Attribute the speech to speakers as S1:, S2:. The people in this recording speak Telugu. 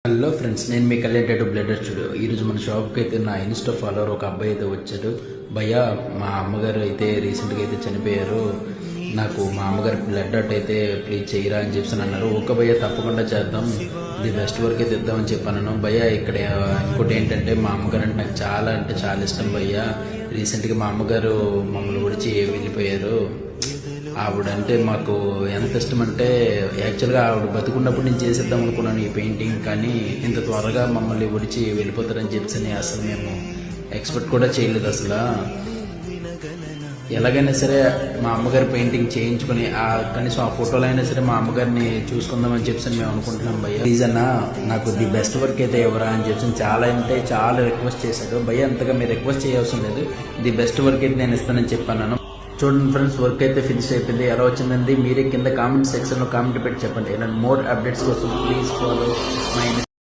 S1: హలో ఫ్రెండ్స్, నేను మీ కళ్యాణ్ బ్లడర్ స్టూడియో. ఈరోజు మన షాప్కి అయితే నా ఇన్స్టా ఫాలోవర్ ఒక అబ్బాయి అయితే వచ్చాడు. భయ్యా, మా అమ్మగారు అయితే రీసెంట్గా అయితే చనిపోయారు, నాకు మా అమ్మగారి బ్లడ్ అవుట్ అయితే ప్లీజ్ చేయరా అని చెప్పి అన్నారు. ఓకే భయ్యా, తప్పకుండా చేద్దాం, ది బెస్ట్ వర్క్ అయితే ఇద్దామని చెప్పాను. భయ్యా, ఇక్కడ ఇంకోటి ఏంటంటే మా అమ్మగారు అంటే నాకు చాలా అంటే చాలా ఇష్టం భయ్యా. రీసెంట్గా మా అమ్మగారు మమ్మల్ని విడిచి వెళ్ళిపోయారు. ఆవిడంటే మాకు ఎంత ఇష్టం అంటే యాక్చువల్గా ఆవిడ బతుకున్నప్పుడు నేను చేసేద్దాం అనుకున్నాను ఈ పెయింటింగ్, కానీ ఇంత త్వరగా మమ్మల్ని విడిచి వెళ్ళిపోతారని చెప్పి అసలు మేము ఎక్స్పెక్ట్ కూడా చేయలేదు. అసలు ఎలాగైనా సరే మా అమ్మగారి పెయింటింగ్ చేయించుకొని కనీసం ఆ ఫోటోలో అయినా సరే మా అమ్మగారిని చూసుకుందామని చెప్పి మేము అనుకుంటున్నాం భయ్య. ప్లీజ్ అన్న, నాకు ది బెస్ట్ వర్క్ అయితే ఎవరా అని చెప్పి చాలా అంటే చాలా రిక్వెస్ట్ చేశాడు భయ్య. అంతగా మీరు రిక్వెస్ట్ చేయవలసిన లేదు, ది బెస్ట్ వర్క్ అయితే నేను ఇస్తానని చెప్పాను. చూడండి ఫ్రెండ్స్, వర్క్ అయితే ఫినిష్ అయిపోయింది. ఎలా వచ్చిందండి మీరే కింద కామెంట్ సెక్షన్లో కామెంట్ పెట్టి చెప్పండి. ఇలాంటి మోర్ అప్డేట్స్ కోసం ప్లీజ్ ఫాలో మై